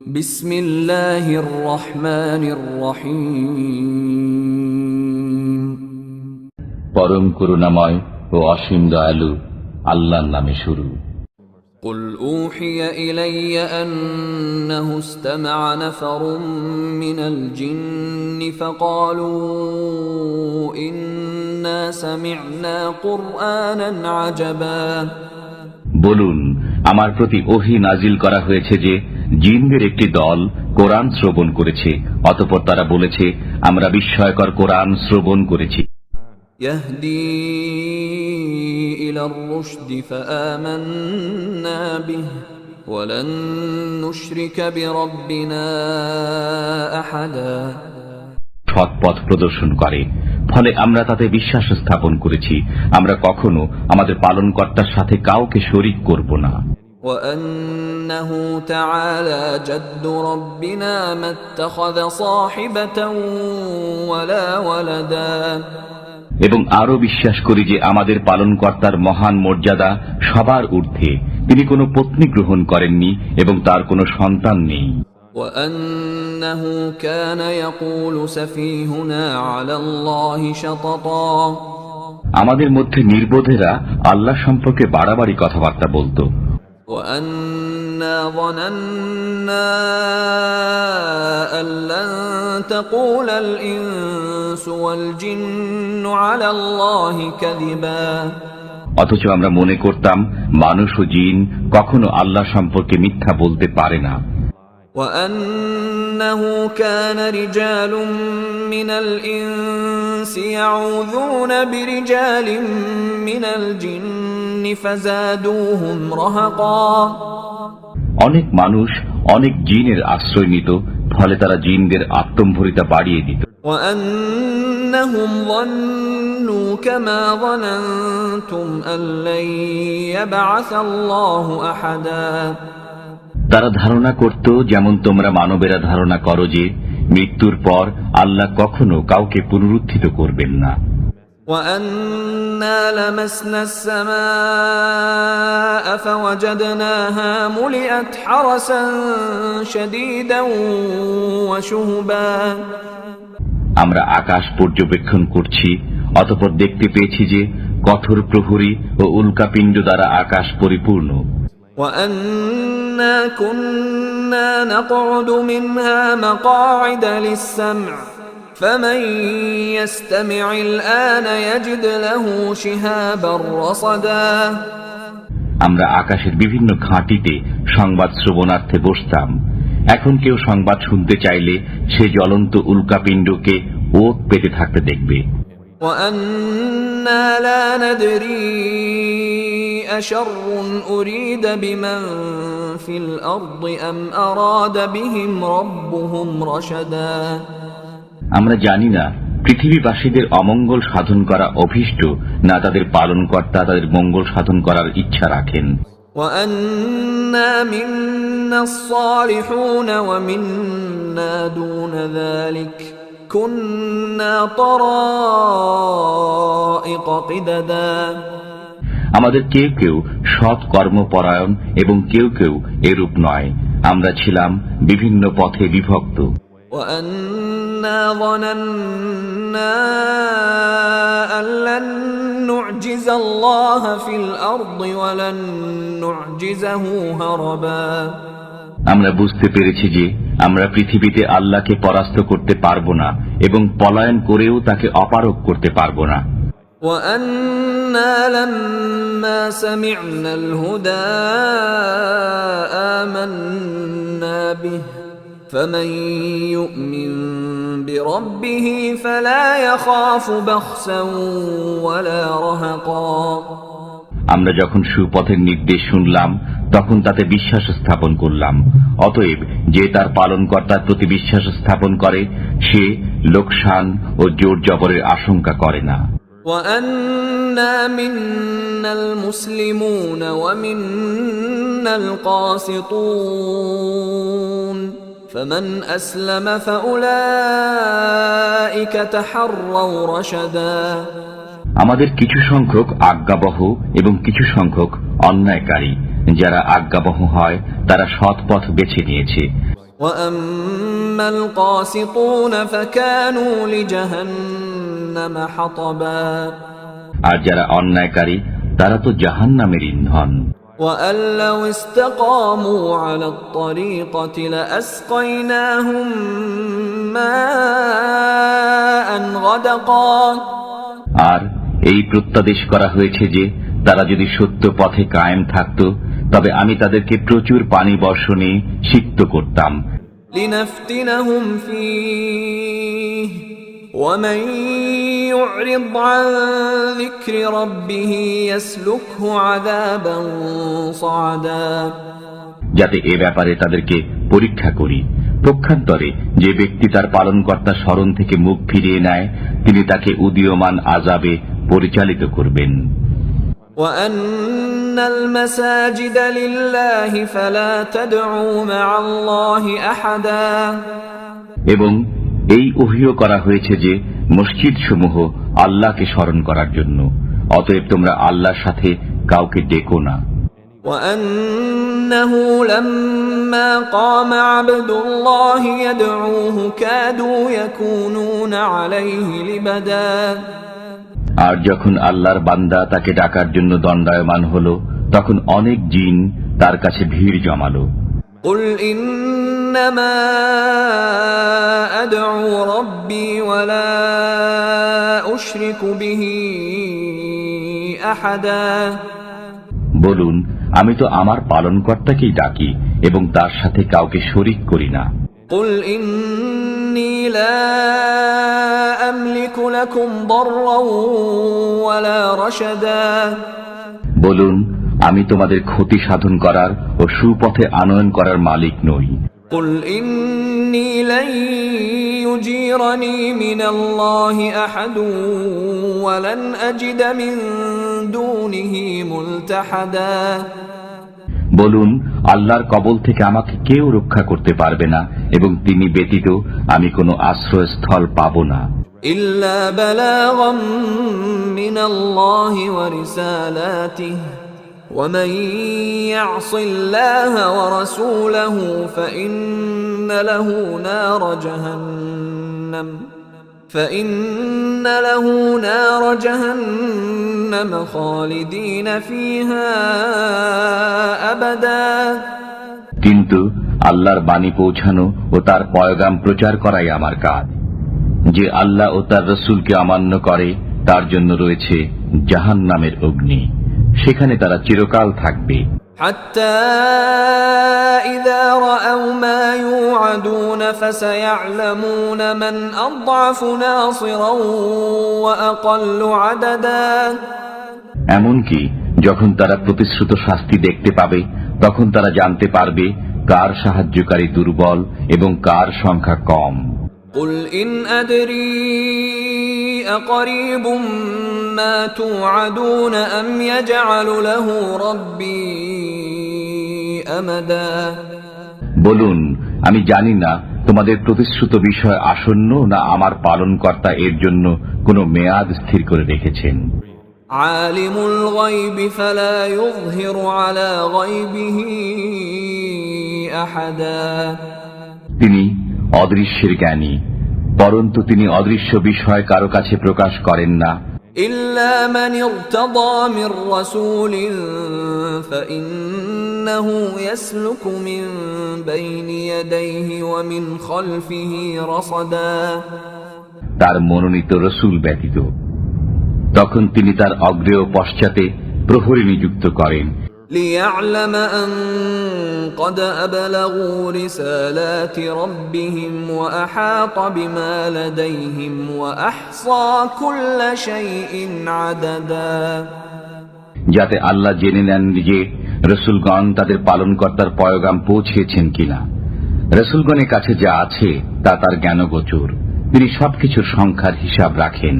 বিসমিল্লাহির রহমানির রহিম। পরম করুণাময় ও অসীম দয়ালু আল্লাহর নামে শুরু। قل أوحي إلي أنه استمع نفر من الجن فقالوا إنا سمعنا قرآنا عجبا। বলুন, আমার প্রতি ওহী নাজিল করা হয়েছে যে জিনদের একটি দল কোরআন শ্রবণ করেছে, অতঃপর তারা বলেছে, আমরা বিস্ময়কর কোরআন শ্রবণ করেছি। يهدي إلى الرشد فآمنا به ولن نشرك بربنا أحدا। সৎ পথ প্রদর্শন করে, ফলে আমরা তাতে বিশ্বাস স্থাপন করেছি, আমরা কখনো আমাদের পালনকর্তার সাথে কাউকে শরীক করব না। وأنه تعالى جد ربنا ما اتخذ صاحبة ولا ولدا। এবং আরো বিশ্বাস করি যে আমাদের পালনকর্তার মহান মর্যাদা সবার ঊর্ধ্বে, তিনি কোনো পত্নী গ্রহণ করেননি এবং তার কোনো সন্তান নেই। وأنه كان يقول سفيهنا على الله شططا। আমাদের মধ্যে নির্বোধেরা আল্লাহ সম্পর্কে বাড়াবাড়ি কথাবার্তা বলতো। وأنا ظننا أن لن تقول الإنس والجن على الله كذبا। অথচ আমরা মনে করতাম মানুষ ও জিন কখনো আল্লাহ সম্পর্কে মিথ্যা বলতে পারে না। وأنه كان رجال من الإنس يعوذون برجال من الجن فزادوهم رهقا। অনেক মানুষ অনেক জিনের আশ্রয় নিত, ফলে তারা জিনদের আত্মম্ভরিতা বাড়িয়ে দিত। وأنهم ظنوا كما ظننتم أن لن يبعث الله أحدا। তারা ধারণা করত যেমন তোমরা মানবেরা ধারণা করো যে মৃত্যুর পর আল্লাহ কখনো কাউকে পুনরুত্থিত করবেন না। وأنا لمسنا السماء فوجدناها ملئت حرسا شديدا وشهبا। আমরা আকাশ পর্যবেক্ষণ করছি, অতঃপর দেখতে পেয়েছি যে কঠোর প্রহরী ও উল্কাপিণ্ড দ্বারা আকাশ পরিপূর্ণ। وأنا كنا نقعد منها مقاعد للسمع فمن يستمع الآن يجد له شهابا رصدا। আমরা আকাশের বিভিন্ন ঘাঁটিতে সংবাদ শ্রবণার্থে বসতাম। এখন কেউ সংবাদ শুনতে চাইলে সে জ্বলন্ত উল্কাপিণ্ডকে ওত পেতে থাকতে দেখবে। وأنا لا ندري أشر أريد بمن في الأرض أم أراد بهم ربهم رشدا। আমরা জানি না পৃথিবীবাসীদের অমঙ্গল সাধন করা অভীষ্ট, না তাদের পালনকর্তা তাদের মঙ্গল সাধন করার ইচ্ছা রাখেন। وأنا منا الصالحون ومنا دون ذلك كنا طرائق قددا। আমাদের কেউ কেউ সৎ কর্মপরায়ণ এবং কেউ কেউ এরূপ নয়, আমরা ছিলাম বিভিন্ন পথে বিভক্ত। وأنا ظننا أن لن نعجز الله في الأرض ولن نعجزه هربا। আমরা বুঝতে পেরেছি যে আমরা পৃথিবীতে আল্লাহকে পরাস্ত করতে পারব না এবং পলায়ন করেও তাকে অপারগ করতে পারব না। وأنا لما سمعنا الهدى آمنا به فمن يؤمن بربه فلا يخاف بخسا ولا رهقا। আমরা যখন সুপথের নির্দেশ শুনলাম তখন তাতে বিশ্বাস স্থাপন করলাম, অতএব যে তার পালনকর্তার প্রতি বিশ্বাস স্থাপন করে সে লোকসান ও জোর জবরের আশঙ্কা করে না। وأنا منا المسلمون ومنا القاسطون فمن أسلم فأولئك تحروا رشدا। আমাদের কিছু সংখ্যক আজ্ঞাবহ এবং কিছু সংখ্যক অন্যায়কারী, যারা আজ্ঞাবহ হয় তারা সৎ পথ বেছে নিয়েছে, وأما القاسطون فكانوا لجهنم حطبا আর যারা অন্যায়কারী তারা তো জাহান্নামের ইন্ধন। وأن لو استقاموا على الطريقة لأسقيناهم ماء غدقا আর এই প্রত্যাদেশ করা হয়েছে যে তারা যদি সত্য পথে কায়েম থাকত তবে আমি তাদেরকে প্রচুর পানি বর্ষণে সিক্ত করতাম। لنفتنهم فيه ومن يعرض عن ذكر ربه يسلكه عذابا صعدا যাতে এ ব্যাপারে তাদেরকে পরীক্ষা করি। পক্ষান্তরে যে ব্যক্তি তার পালনকর্তা স্মরণ থেকে মুখ ফিরিয়ে নেয় তিনি তাকে উদীয়মান আযাবে পরিচালিত করবেন। وأن المساجد لله فلا تدعوا مع الله أحدا এবং এই ওহীও করা হয়েছে যে মসজিদ সমূহ আল্লাহকে স্মরণ করার জন্য, অতএব তোমরা আল্লাহর সাথে কাউকে ডেকো না। وأنه لما قام عبد الله يدعوه كادوا يكونون عليه لبدا আর যখন আল্লাহর বান্দা তাকে ডাকার জন্য দণ্ডায়মান হলো তখন অনেক জিন তার কাছে ভিড় জমালো। قل إنما أدعو ربي ولا أشرك به أحدا বলুন, আমি তো আমার পালনকর্তাকেই ডাকি এবং তার সাথে কাউকে শরীক করি না। قل إني لا أملك لكم ضرا ولا رشدا বলুন, আমি তোমাদের ক্ষতি সাধন করার ও সুপথে আনয়ন করার মালিক নই। قل إني لن يجيرني من الله أحد ولن أجد من دونه ملتحدا বলুন, আল্লাহর কবল থেকে আমাকে কেউ রক্ষা করতে পারবে না এবং তিনি ব্যতীত আমি কোনো আশ্রয়স্থল পাব না। إلا بلاغا من الله ورسالاته ومن يعص الله ورسوله فإن له نار جهنم خالدين فيها أبدا কিন্তু আল্লাহর বাণী পৌঁছানো ও তার পয়গাম প্রচার করাই আমার কাজ। যে আল্লাহ ও তার রসুলকে অমান্য করে তার জন্য রয়েছে জাহান্নামের অগ্নি, সেখানে তারা চিরকাল থাকবে। حتى إذا رأوا ما يوعدون فسيعلمون من أضعف ناصرا وأقل عددا এমনকি যখন তারা প্রতিশ্রুত শাস্তি দেখতে পাবে তখন তারা জানতে পারবে কার সাহায্যকারী দুর্বল এবং কার সংখ্যা কম। قل إن أدري أقريب ما توعدون أم يجعل له ربي أمدا বলুন, আমি জানি না তোমাদের প্রতিশ্রুত বিষয় আসন্ন না আমার পালনকর্তা এর জন্য কোনো মেয়াদ স্থির করে রেখেছেন। عالم الغيب فلا يظهر على غيبه أحدا তিনি অদৃশ্যের জ্ঞানী, পরন্তু তিনি অদৃশ্য বিষয় কারো কাছে প্রকাশ করেন না। إلا من ارتضى من رسول فإنه يسلك من بين يديه ومن خلفه رصدا তার মনোনীত রসুল ব্যতীত তখন তিনি তার অগ্রে ও পশ্চাতে প্রহরী নিযুক্ত করেন। ليعلم أن قد أبلغوا رسالات ربهم وأحاط بما لديهم وأحصى كل شيء عددا যাতে আল্লাহ জেনে নেন যে রসুলগণ তাদের পালনকর্তার পয়গাম পৌঁছেছেন কিনা। রসুলগণের কাছে যা আছে তা তার জ্ঞানগোচর, তিনি সবকিছুর সংখ্যার হিসাব রাখেন।